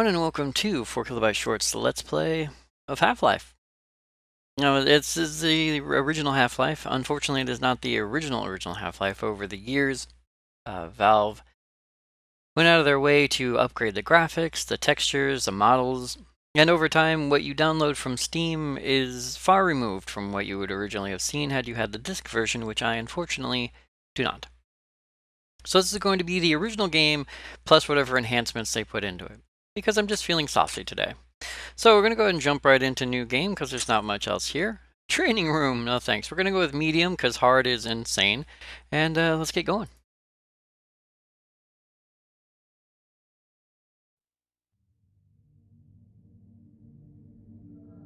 everyone, and welcome to 4KB Shorts, the Let's Play of Half-Life. Now, it's the original Half-Life. Unfortunately, it is not the original Half-Life. Over the years, Valve went out of their way to upgrade the graphics, the textures, the models, and over time, what you download from Steam is far removed from what you would originally have seen had you had the disc version, which I unfortunately do not. So this is going to be the original game, plus whatever enhancements they put into it, because I'm just feeling saucy today. So we're going to go ahead and jump right into new game, because there's not much else here. Training room, no thanks. We're going to go with medium, because hard is insane. And let's get going.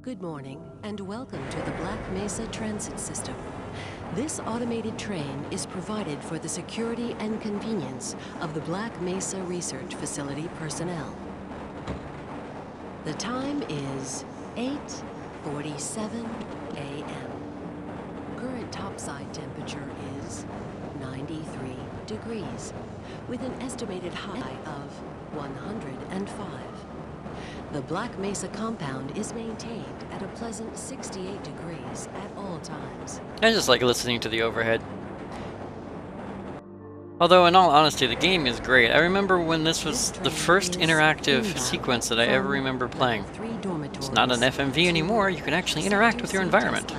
Good morning, and welcome to the Black Mesa Transit System. This automated train is provided for the security and convenience of the Black Mesa Research Facility personnel. The time is 8:47 a.m. Current topside temperature is 93 degrees, with an estimated high of 105. The Black Mesa compound is maintained at a pleasant 68 degrees at all times. I just like listening to the overhead. Although, in all honesty, the game is great. I remember when this was the first interactive sequence that I ever remember playing. It's not an FMV anymore, you can actually interact with your environment.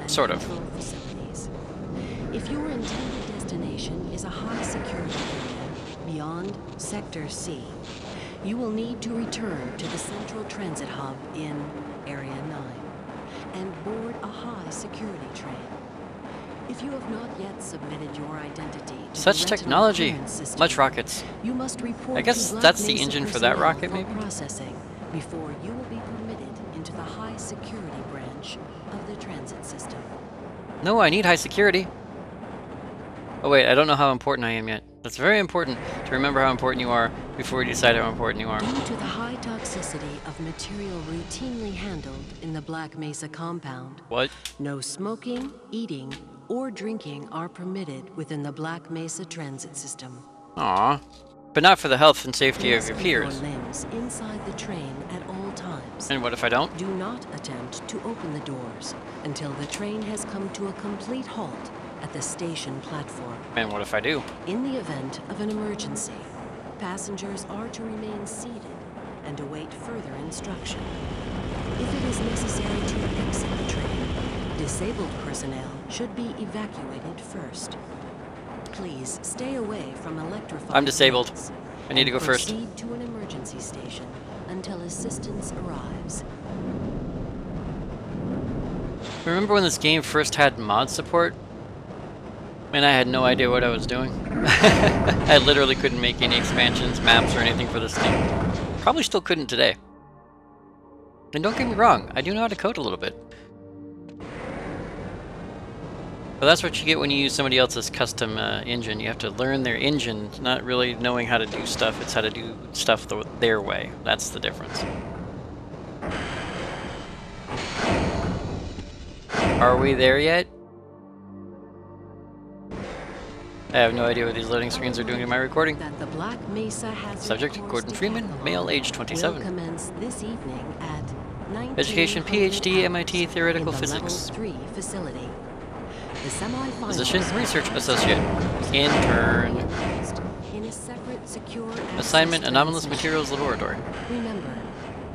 Sort of. If your intended destination is a high security area beyond Sector C, you will need to return to the Central Transit Hub in Area 9 and board a high security train. If you have not yet submitted your identity to Such the technology, clearance system, much rockets. you must report I guess to Black that's the Mesa engine for that personnel rocket, maybe? for processing before you will be permitted into the high security branch of the transit system. No, I need high security. Oh wait, I don't know how important I am yet. That's very important to remember how important you are before you decide how important you are. Due to the high toxicity of material routinely handled in the Black Mesa compound, What? no smoking, eating, or drinking are permitted within the Black Mesa transit system. Aw. But not for the health and safety of Please your keep peers. your limbs inside the train at all times. And what if I don't? Do not attempt to open the doors until the train has come to a complete halt at the station platform. And what if I do? In the event of an emergency, passengers are to remain seated and await further instruction. If it is necessary to exit the train, disabled personnel should be evacuated first. Please stay away from electrified I'm disabled. lights I need to and go first. proceed to an emergency station until assistance arrives. Remember when this game first had mod support? And I had no idea what I was doing. I literally couldn't make any expansions, maps, or anything for this thing. Probably still couldn't today. And don't get me wrong, I do know how to code a little bit. But that's what you get when you use somebody else's custom engine. You have to learn their engine, not really knowing how to do stuff. It's how to do stuff their way. That's the difference. Are we there yet? I have no idea what these loading screens are doing in my recording. That the Black Mesa Hazard Subject, Course Gordon Freeman, Decathlon male, age will 27. commence this evening at 1900 Education, PhD, MIT, hours theoretical in the physics. Level 3 facility. The semi-finals Position, research associate. Intern. in a separate secure Assignment, access anomalous transition. materials laboratory. Remember,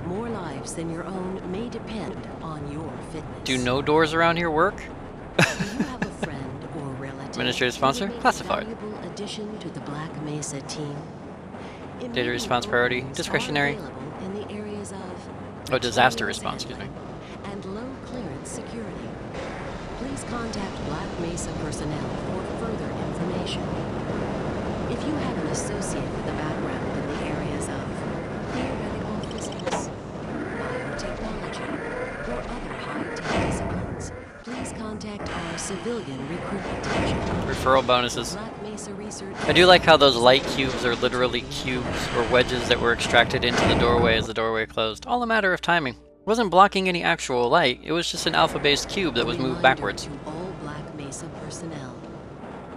more lives than your own may depend on your fitness. Do no doors around here work? Do you have a friend or relative Administrative who sponsor, would make a classified. valuable addition to the Black Mesa team? Data response priority, discretionary. In the areas of Oh, disaster autonomous response, excuse me. handling and low clearance security. Please contact Black Mesa personnel for further information. If you have an associate with a background in the areas of theoretical physics, biotechnology, or other high-tech disciplines, please contact our civilian recruitment division. Referral bonuses. Black Mesa Research. I do like how those light cubes are literally cubes or wedges that were extracted into the doorway as the doorway closed. All a matter of timing. It wasn't blocking any actual light, it was just an alpha-based cube that was moved Reminder backwards. to all Black Mesa personnel.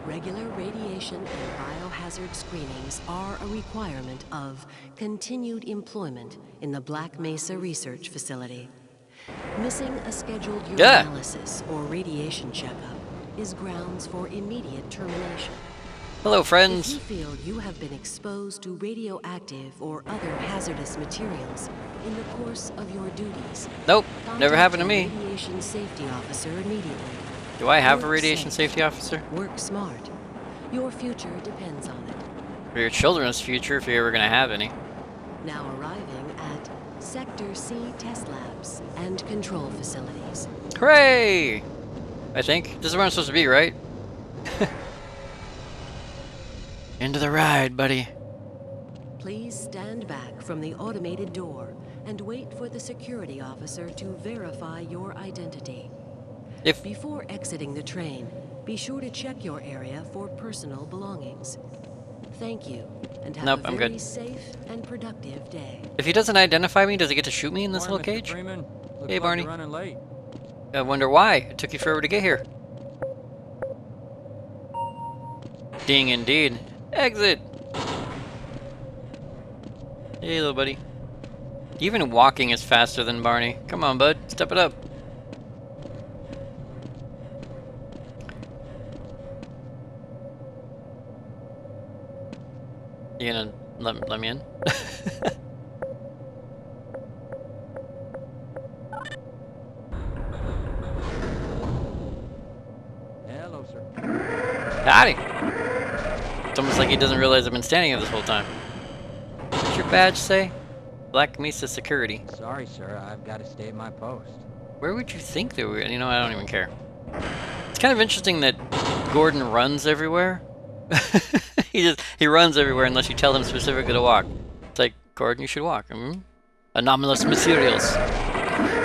Regular radiation and biohazard screenings are a requirement of continued employment in the Black Mesa Research Facility. Missing a scheduled Yeah. urinalysis or radiation checkup is grounds for immediate termination. Hello, If friends. you feel you have been exposed to radioactive or other hazardous materials in the course of your duties, Nope, never contact happened to your me. radiation safety officer immediately. Do I have a Work radiation safe. safety officer? Work smart. Your future depends on it. For your children's future, if you're ever gonna have any. Now arriving at Sector C test labs and control facilities. Hooray! I think. This is where I'm supposed to be, right? Into the ride, buddy. Please stand back from the automated door and wait for the security officer to verify your identity. If Before exiting the train, be sure to check your area for personal belongings. Thank you, and have Nope, a I'm very good. safe and productive day. if he doesn't identify me, does he get to shoot me in this Morning, little Mr. cage? Freeman. Looks Hey, like Barney. you're running late. I wonder why. It took you forever to get here. Ding indeed. Exit! Hey, little buddy. Even walking is faster than Barney. Come on, bud. Step it up. You gonna let me in? Hello, sir. Howdy! It's almost like he doesn't realize I've been standing here this whole time. What's your badge say? Black Mesa Security. Sorry, sir. I've got to stay at my post. Where would you think they were? You know, I don't even care. It's kind of interesting that Gordon runs everywhere. he runs everywhere unless you tell him specifically to walk. It's like, Gordon, you should walk. Anomalous materials.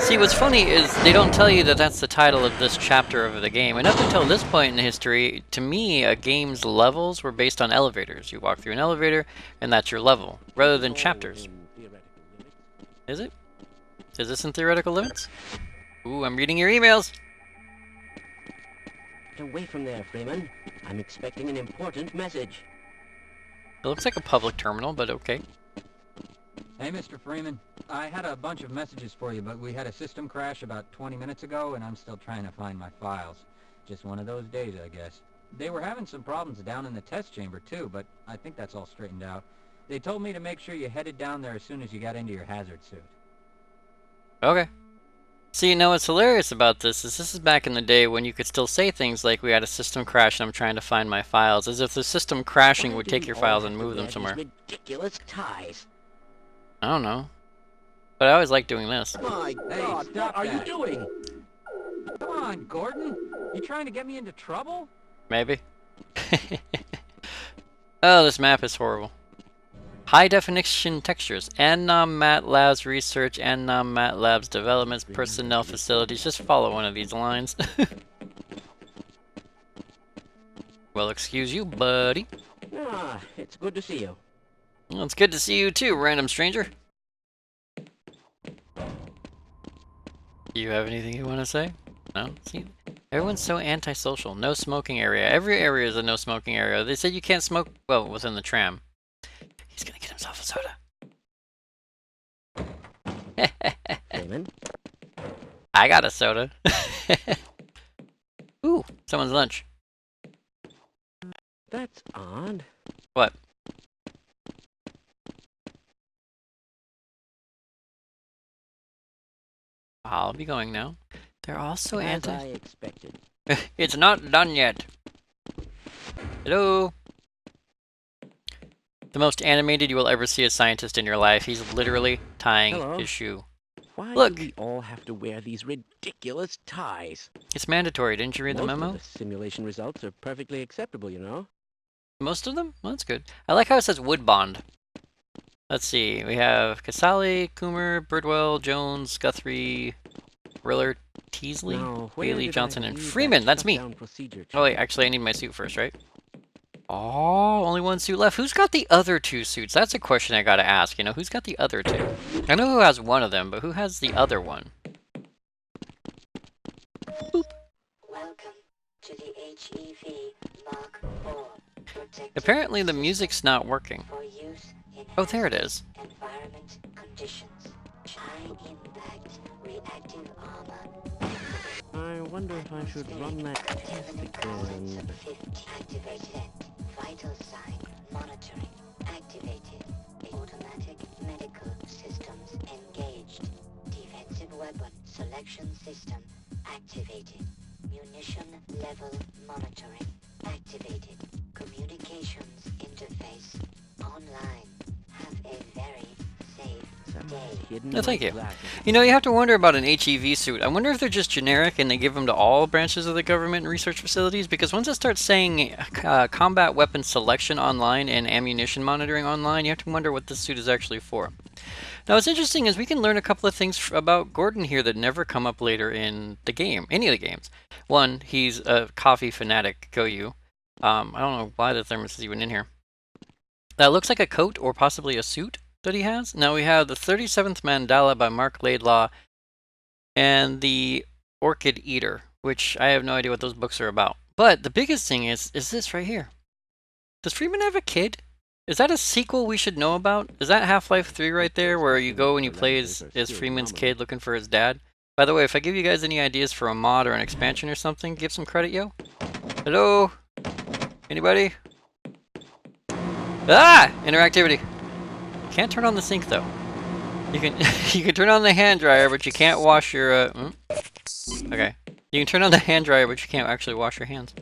See, what's funny is they don't tell you that that's the title of this chapter of the game. And up until this point in history, to me, a game's levels were based on elevators. You walk through an elevator, and that's your level, rather than chapters. Is it? Is this in theoretical limits? Ooh, I'm reading your emails. Get away from there, Freeman. I'm expecting an important message. It looks like a public terminal, but okay. Hey, Mr. Freeman. I had a bunch of messages for you, but we had a system crash about 20 minutes ago, and I'm still trying to find my files. Just one of those days, I guess. They were having some problems down in the test chamber, too, but I think that's all straightened out. They told me to make sure you headed down there as soon as you got into your hazard suit. Okay. See, you know what's hilarious about this is back in the day when you could still say things like, we had a system crash and I'm trying to find my files, as if the system crashing Why would do take we your all files have and to move them wear somewhere. these ridiculous ties. I don't know. But I always like doing this. My Hey, God, stop what are you that. doing? Come on, Gordon. You trying to get me into trouble? Maybe. Oh, this map is horrible. High definition textures. ANNOM-MATLAB's research, ANNOM-MATLAB's developments, personnel facilities. Just follow one of these lines. Well, excuse you, buddy. Ah, it's good to see you. Well, it's good to see you too, random stranger. Do you have anything you want to say? No? See, everyone's so antisocial. No smoking area. Every area is a no smoking area. They said you can't smoke, well, within the tram. He's gonna get himself a soda. Freeman? I got a soda. Ooh, someone's lunch. That's odd. What? I'll be going now. They're also As I expected. It's not done yet. Hello. The most animated you will ever see a scientist in your life. He's literally tying Hello. his shoe. Why Look. do we all have to wear these ridiculous ties? It's mandatory. Didn't you read the Most memo? of the simulation results are perfectly acceptable, you know. Most of them? Well, that's good. I like how it says wood bond. Let's see. We have Casale, Coomer, Birdwell, Jones, Guthrie, Riller, Teasley, Now, where Bailey, did Johnson, I and leave Freeman. that That's me. shutdown procedure Oh wait, chart? actually I need my suit first, right? Oh, only one suit left. Who's got the other two suits? That's a question I gotta ask, you know, who's got the other two? I know who has one of them, but who has the other one? Boop. Welcome to the HEV Mark IV. Protected Apparently the music's not working. for use in Oh, there it hazardous is. environment conditions. High impact reactive armor. I wonder if I should run that test again. 50 activated. Vital sign monitoring activated. Automatic medical systems engaged. Defensive weapon selection system activated. Munition level monitoring activated. Communications interface online. Have a very safe day. No, thank you. You know, you have to wonder about an HEV suit. I wonder if they're just generic and they give them to all branches of the government and research facilities, because once it starts saying combat weapon selection online and ammunition monitoring online, you have to wonder what this suit is actually for. Now, what's interesting is we can learn a couple of things about Gordon here that never come up later in the game, any of the games. One, he's a coffee fanatic, go you. I don't know why the thermos is even in here. That looks like a coat or possibly a suit that he has. Now we have the 37th Mandala by Mark Laidlaw and the Orchid Eater, which I have no idea what those books are about. But the biggest thing is this right here. Does Freeman have a kid? Is that a sequel we should know about? Is that Half-Life 3 right there, where you go and you play as Freeman's kid looking for his dad? By the way, if I give you guys any ideas for a mod or an expansion or something, give some credit, yo. Hello? Anybody? Ah! Interactivity. Can't turn on the sink though. You can you can turn on the hand dryer, but you can't wash your Okay. You can turn on the hand dryer, but you can't actually wash your hands.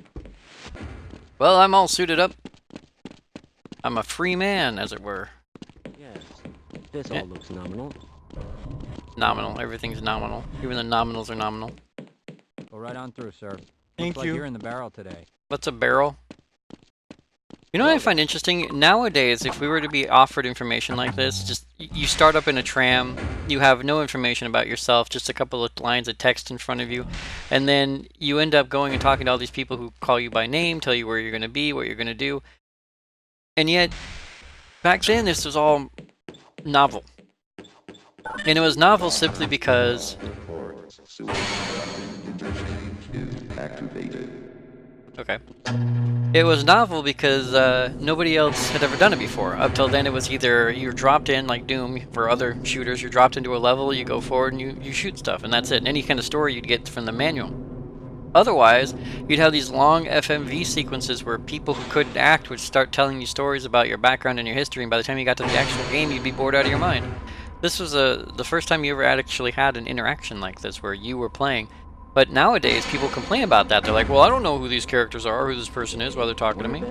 Well, I'm all suited up. I'm a free man, as it were. Yes, this all looks nominal. Nominal. Everything's nominal. Even the nominals are nominal. Go right on through, sir. Thank Looks like you. you're in the barrel today. What's a barrel? You know what I find interesting? Nowadays, if we were to be offered information like this, just you start up in a tram, you have no information about yourself, just a couple of lines of text in front of you, and then you end up going and talking to all these people who call you by name, tell you where you're going to be, what you're going to do. And yet, back then, this was all novel. And it was novel simply because... Okay. It was novel because nobody else had ever done it before. Up till then, it was either you're dropped in, like Doom, for other shooters, you're dropped into a level, you go forward, and you shoot stuff, and that's it. And any kind of story you'd get from the manual. Otherwise, you'd have these long FMV sequences where people who couldn't act would start telling you stories about your background and your history, and by the time you got to the actual game, you'd be bored out of your mind. This was the first time you ever actually had an interaction like this, where you were playing. But nowadays, people complain about that. They're like, well, I don't know who these characters are, or who this person is, while they're talking to me.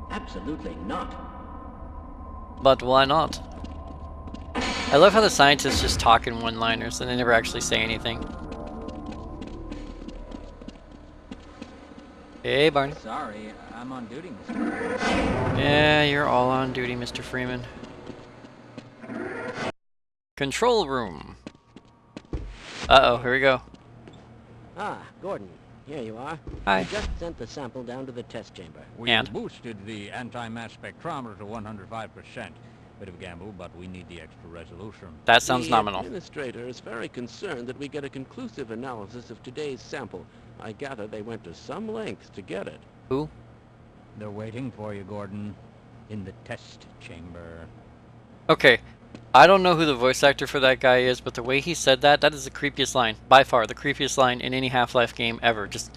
Absolutely not. But why not? I love how the scientists just talk in one-liners, and they never actually say anything. Hey, Barney. Sorry, I'm on duty, Mr. Freeman. Yeah, you're all on duty, Mr. Freeman. Control room. Uh-oh, here we go. Ah, Gordon, here you are. Hi. I just sent the sample down to the test chamber. We And? boosted the anti-mass spectrometer to 105%. Bit of a gamble, but we need the extra resolution. That sounds The nominal. administrator is very concerned that we get a conclusive analysis of today's sample. I gather they went to some lengths to get it. Who? They're waiting for you, Gordon, in the test chamber. Okay, I don't know who the voice actor for that guy is, but the way he said that, that is the creepiest line. By far, the creepiest line in any Half-Life game ever. Just,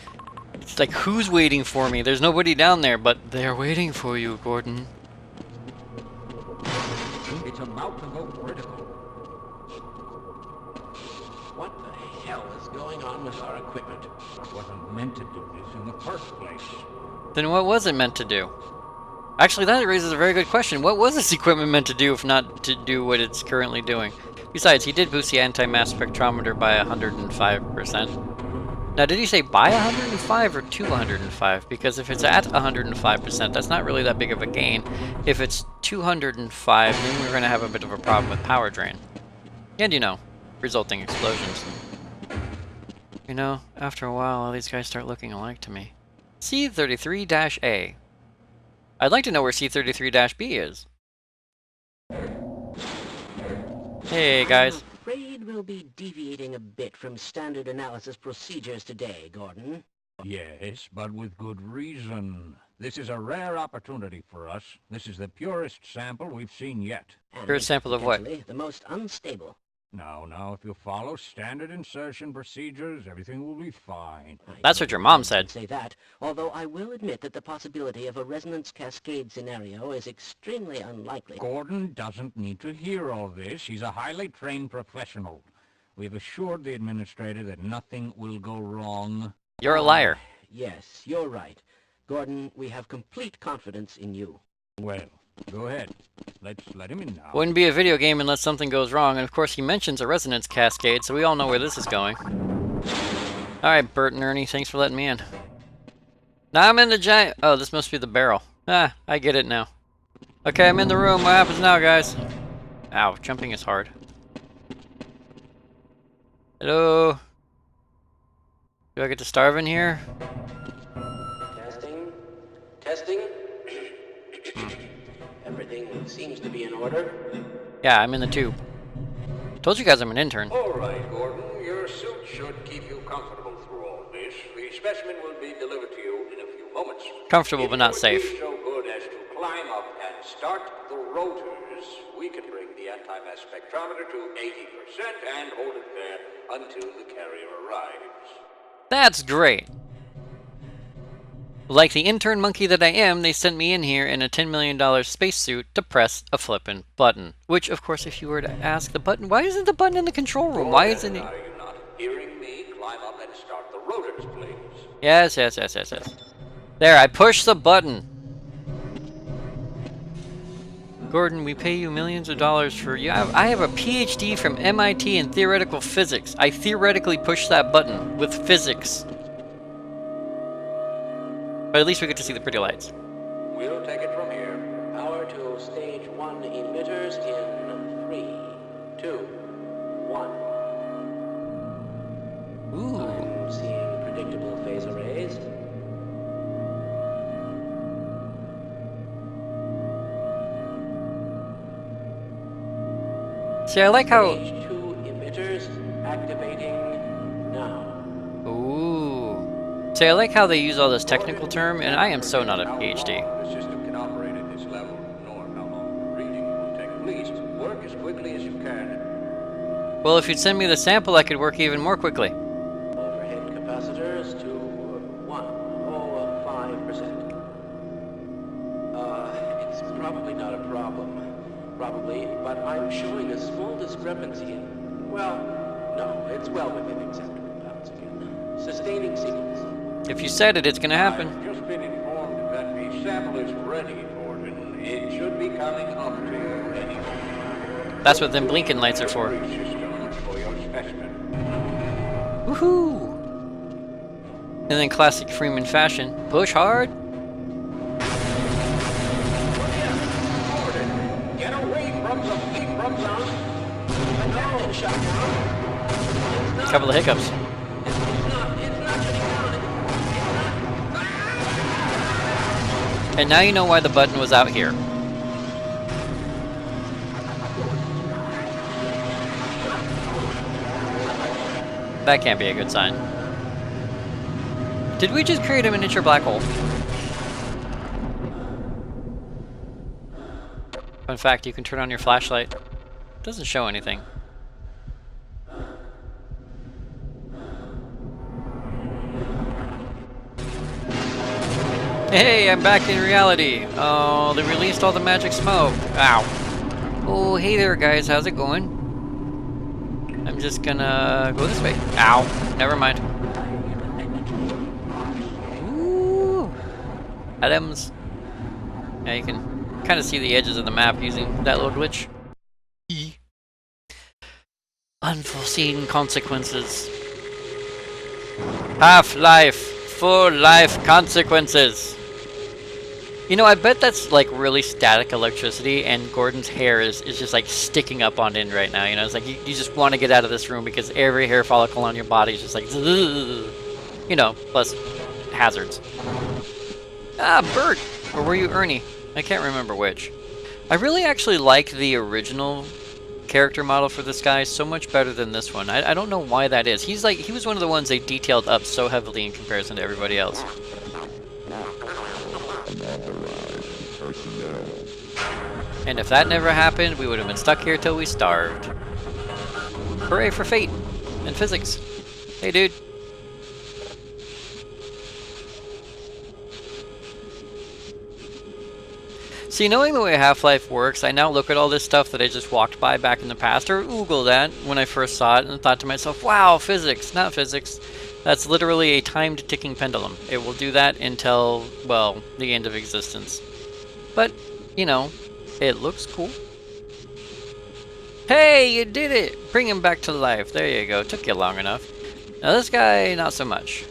it's like, who's waiting for me? There's nobody down there, but they're waiting for you, Gordon. It's about to go critical. What the hell is going on with our equipment? Wasn't meant to do this in the first place. Then what was it meant to do? Actually, that raises a very good question. What was this equipment meant to do if not to do what it's currently doing? Besides, he did boost the anti-mass spectrometer by 105%. Now, did he say by 105 or to 105? Because if it's at 105%, that's not really that big of a gain. If it's 205, then we're going to have a bit of a problem with power drain. And, you know, resulting explosions. You know, after a while, all these guys start looking alike to me. C-33-A. I'd like to know where C-33-B is. Hey, guys. I'm afraid we'll be deviating a bit from standard analysis procedures today, Gordon. Yes, but with good reason. This is a rare opportunity for us. This is the purest sample we've seen yet. For a And sample of what? potentially the most unstable. Now, if you follow standard insertion procedures, everything will be fine. That's what your mom said. Say that, although I will admit that the possibility of a resonance cascade scenario is extremely unlikely. Gordon doesn't need to hear all this. He's a highly trained professional. We've assured the administrator that nothing will go wrong. You're a liar. Yes, you're right. Gordon, we have complete confidence in you. Well, go ahead. Let's let him in now. Wouldn't be a video game unless something goes wrong, and of course he mentions a resonance cascade, so we all know where this is going. Alright, Bert and Ernie, thanks for letting me in. Now I'm in the giant... Oh, this must be the barrel. Ah, I get it now. Okay, I'm in the room. What happens now, guys? Ow, jumping is hard. Hello? Do I get to starve in here? Testing? Testing? Everything seems to be in order. Yeah, I'm in the tube. Told you guys I'm an intern. All right, Gordon. Your suit should keep you comfortable through all this. The specimen will be delivered to you in a few moments. Comfortable but not safe. If you would be so good as to climb up and start the rotors, we can bring the anti-mass spectrometer to 80% and hold it there until the carrier arrives. That's great. Like the intern monkey that I am, they sent me in here in a $10 million spacesuit to press a flippin' button. Which, of course, if you were to ask the button, why isn't the button in the control room? Why isn't it? Are you not hearing me? Climb up and start the rotors, please. Yes. There, I pushed the button. Gordon, we pay you millions of dollars for you. I have a PhD from MIT in theoretical physics. I theoretically pushed that button with physics. But at least we get to see the pretty lights. We'll take it from here. Power to stage 1 emitters in 3, 2, 1. Ooh. I'm seeing predictable phase arrays. See, I like how... Stage 2 emitters activating now. Ooh. See, I like how they use all this technical term, and I am so not a PhD. The system can operate at this level, nor how long the reading will take. Please, work as quickly as you can. Well, if you'd send me the sample, I could work even more quickly. Overhead capacitors to 105%. It's probably not a problem. Probably, but I'm showing a small discrepancy in... Well, no, it's well within acceptable bounds again. Sustaining sequence. If you said it, it's gonna happen. I've just been informed that the sample is ready, Gordon. It should be coming up to you any moment. That's what them blinking lights are for. System for your specimen. Woohoo! And then classic Freeman fashion, push hard. Get away from the from zone. Captain shut down. A couple of hiccups. It's not shutting down. And now you know why the button was out here. That can't be a good sign. Did we just create a miniature black hole? Fun fact, you can turn on your flashlight. It doesn't show anything. Hey, I'm back in reality. Oh, they released all the magic smoke. Ow. Oh, hey there, guys. How's it going? I'm just gonna go this way. Ow. Never mind. Ooh. Items. Yeah, you can kind of see the edges of the map using that little glitch. Unforeseen consequences. Half-life. Full life consequences. You know, I bet that's like really static electricity, and Gordon's hair is just like sticking up on end right now. You know, it's like you just want to get out of this room because every hair follicle on your body is just like, zzz. You know, plus hazards. Ah, Bert! Or were you Ernie? I can't remember which. I really actually like the original character model for this guy so much better than this one. I don't know why that is. He was one of the ones they detailed up so heavily in comparison to everybody else. And if that never happened, we would have been stuck here till we starved. Hooray for fate and physics. Hey, dude. See, knowing the way Half-Life works, I now look at all this stuff that I just walked by back in the past, or Googled at when I first saw it, and thought to myself, wow, physics, not physics. That's literally a timed ticking pendulum. It will do that until, well, the end of existence. But, you know, it looks cool. Hey, you did it! Bring him back to life. There you go. Took you long enough. Now this guy, not so much.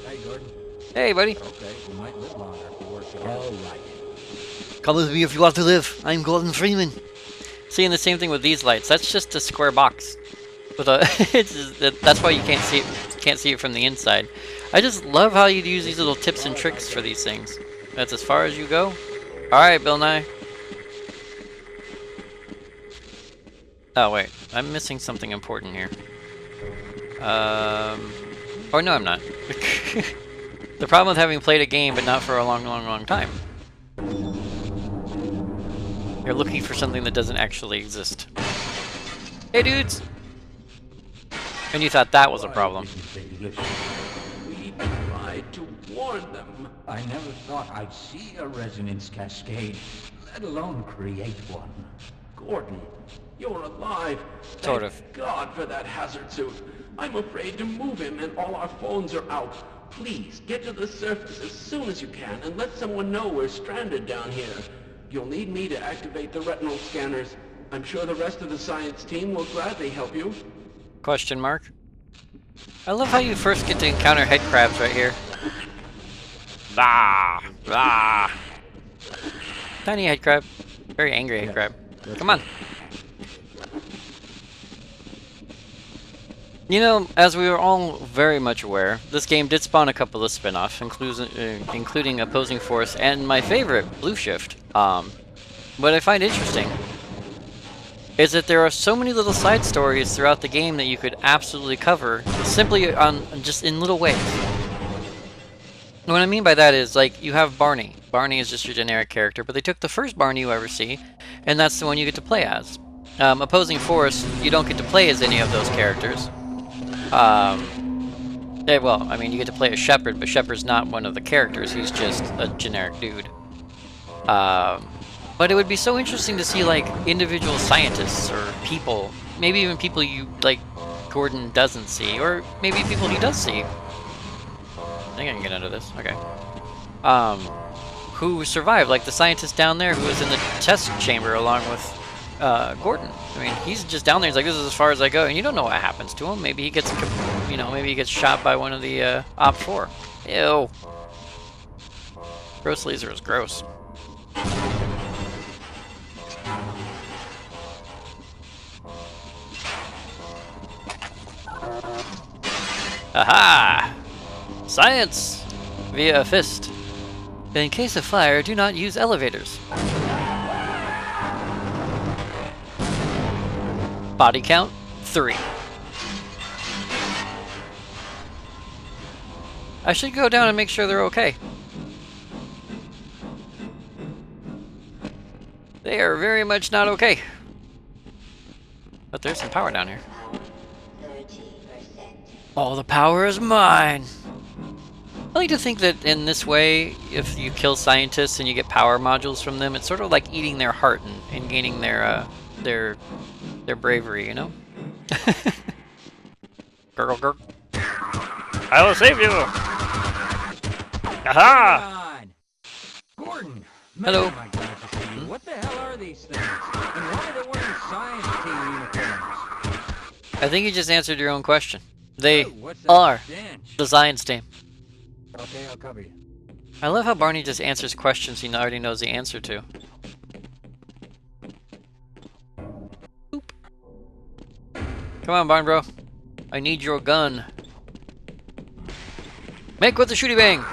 Hey, Gordon. Hey, buddy. Okay, we might live longer if we work together. All right. Come with me if you want to live. I'm Gordon Freeman. Seeing the same thing with these lights. That's just a square box. With a, that's why you can't see it. Can't see it from the inside. I just love how you use these little tips and tricks for these things. That's as far as you go. All right, Bill Nye. Oh wait, I'm missing something important here. Or no, I'm not. The problem with having played a game but not for a long time. You're looking for something that doesn't actually exist. Hey, dudes! And you thought that was a problem. We tried to warn them. I never thought I'd see a resonance cascade, let alone create one. Gordon, you're alive. Sort Thank of. God for that hazard suit. I'm afraid to move him and all our phones are out. Please, get to the surface as soon as you can and let someone know we're stranded down here. You'll need me to activate the retinal scanners. I'm sure the rest of the science team will gladly help you. Question mark. I love how you first get to encounter headcrabs right here. Ah, ah. Tiny headcrab. Very angry headcrab. Come on. You know, as we were all very much aware, this game did spawn a couple of spin-offs, including Opposing Force and my favorite, Blue Shift. What I find interesting is that there are so many little side stories throughout the game that you could absolutely cover simply on just in little ways. What I mean by that is, like, you have Barney. Barney is just your generic character, but they took the first Barney you ever see, and that's the one you get to play as. Opposing Force, you don't get to play as any of those characters. Well, I mean, you get to play as Shepard, but Shepard's not one of the characters. He's just a generic dude. But it would be so interesting to see, like, individual scientists or people, maybe even people you, like, Gordon doesn't see, or maybe people he does see. I think I can get under this. Okay. Who survived, like the scientist down there who was in the test chamber along with Gordon. I mean, he's just down there. He's like, this is as far as I go, and you don't know what happens to him. Maybe he gets, you know, maybe he gets shot by one of the Op 4. Ew. Gross laser is gross. Aha! Science! Via a fist. In case of fire, do not use elevators. Body count, 3. I should go down and make sure they're okay. They are very much not okay. But there's some power down here. 30%. All the power is mine! I like to think that in this way, if you kill scientists and you get power modules from them, it's sort of like eating their heart and gaining their bravery, you know? Gurgle, gurgle. I will save you! Aha! God. Gordon! Hello. Man, am I glad to see you. What the hell are these things? And why are they wearing science team uniforms? I think you just answered your own question. They Oh, what's that are stench? the science team. Okay, I'll cover you. I love how Barney just answers questions he already knows the answer to. Boop. Come on, Barn Bro. I need your gun. Make with the shooty bang!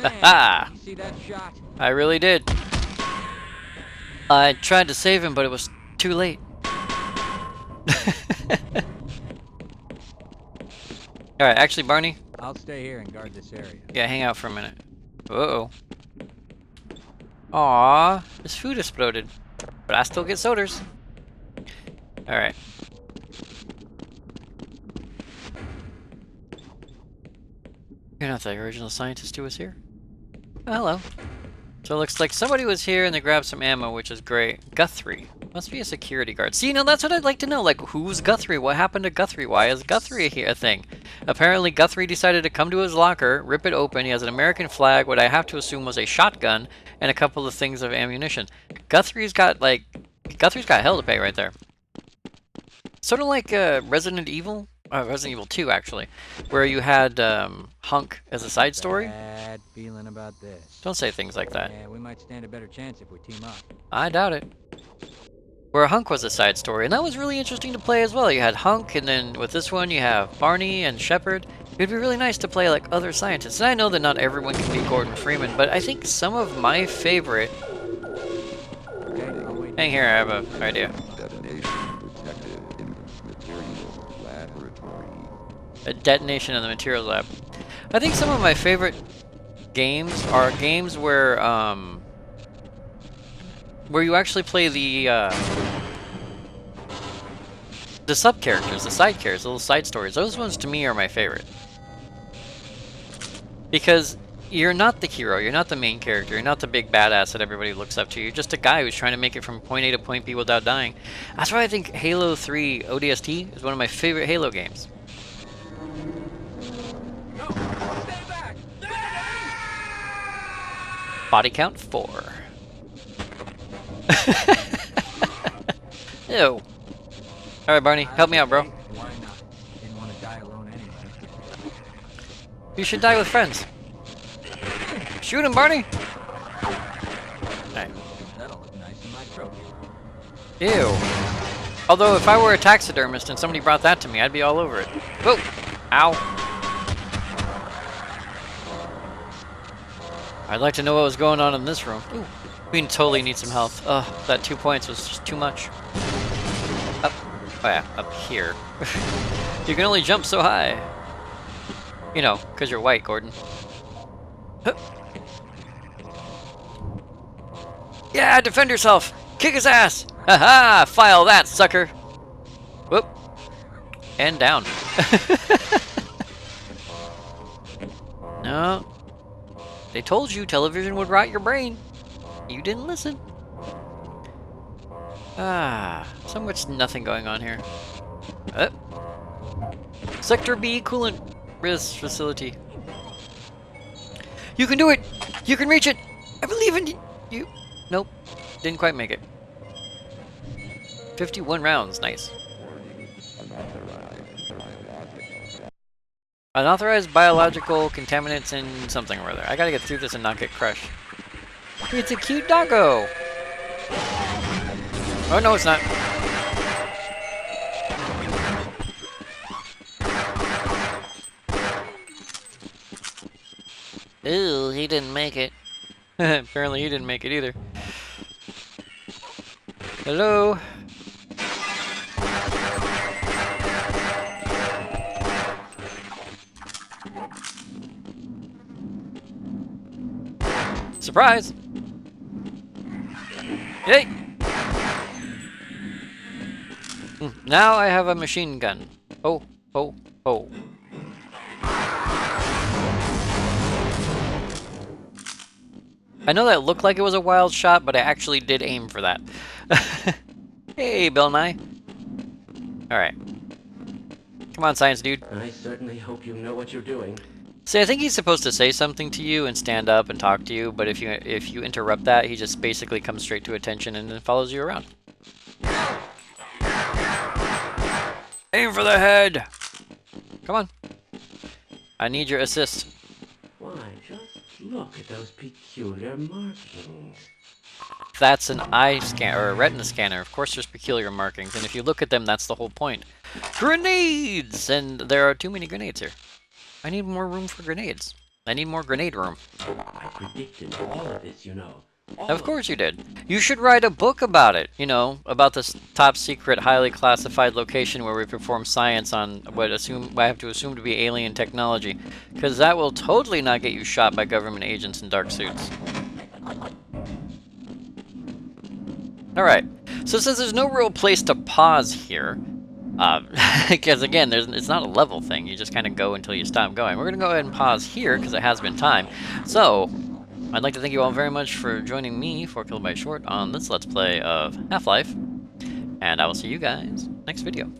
Ha! You see that shot? I really did. I tried to save him, but it was too late. Alright, actually, Barney. I'll stay here and guard this area. Yeah, hang out for a minute. Uh-oh. Aww, this food exploded. But I still get sodas. Alright. You're not the original scientist who was here? Oh, hello. So it looks like somebody was here and they grabbed some ammo, which is great. Guthrie. Must be a security guard. See, now that's what I'd like to know. Like, who's Guthrie? What happened to Guthrie? Why is Guthrie here a thing? Apparently, Guthrie decided to come to his locker, rip it open. He has an American flag, what I have to assume was a shotgun, and a couple of things of ammunition. Guthrie's got hell to pay right there. Sort of like Resident Evil 2, actually, where you had Hunk as a side story. Bad feeling about this. Don't say things like that. Yeah, we might stand a better chance if we team up. I doubt it. Where Hunk was a side story, and that was really interesting to play as well. You had Hunk, and then with this one you have Barney and Shepard. It'd be really nice to play like other scientists. And I know that not everyone can be Gordon Freeman, but I think some of my favorite... Okay, I'll wait. Hang here, I have an idea. A detonation in the materials lab. I think some of my favorite games are games where you actually play the sub-characters, the side characters, the little side stories. Those ones to me are my favorite. Because you're not the hero, you're not the main character, you're not the big badass that everybody looks up to. You're just a guy who's trying to make it from point A to point B without dying. That's why I think Halo 3 ODST is one of my favorite Halo games. No, stay back! Body count 4. Ew. Alright, Barney, help me out, bro. Why not? Didn't want to die alone anyway. You should die with friends. Shoot him, Barney! Alright. That'll look nice in my trophy. Ew. Although, if I were a taxidermist and somebody brought that to me, I'd be all over it. Whoa! Ow. I'd like to know what was going on in this room. Ooh. We totally need some health. Ugh, that 2 points was just too much. Up. Oh yeah, up here. You can only jump so high. You know, because you're white, Gordon. Huh. Yeah, defend yourself! Kick his ass! Haha! File that, sucker! Whoop. And down. No. They told you television would rot your brain. You didn't listen. Ah, so much nothing going on here. Sector B coolant risk facility. You can do it! You can reach it! I believe in you! Nope, didn't quite make it. 51 rounds, nice. Unauthorized biological contaminants in something or other. I gotta get through this and not get crushed. It's a cute doggo! Oh no, it's not. Ooh, he didn't make it. Apparently he didn't make it either. Hello? Surprise! Yay! Now I have a machine gun. Oh, oh, oh. I know that looked like it was a wild shot, but I actually did aim for that. Hey, Bill Nye. Alright. Come on, science dude. I certainly hope you know what you're doing. See, I think he's supposed to say something to you and stand up and talk to you, but if you interrupt that, he just basically comes straight to attention and then follows you around. Aim for the head! Come on. I need your assist. Why, just look at those peculiar markings. That's an eye scan or a retina scanner. Of course there's peculiar markings, and if you look at them, that's the whole point. Grenades! And there are too many grenades here. I need more room for grenades. I need more grenade room. I predicted all of this, you know. Of course you did. You should write a book about it, you know, about this top secret, highly classified location where we perform science on what I have to assume to be alien technology, because that will totally not get you shot by government agents in dark suits. Alright, so since there's no real place to pause here, because again, it's not a level thing, you just kind of go until you stop going. We're going to go ahead and pause here, because it has been time. So, I'd like to thank you all very much for joining me, 4KB Short, on this Let's Play of Half-Life, and I will see you guys next video.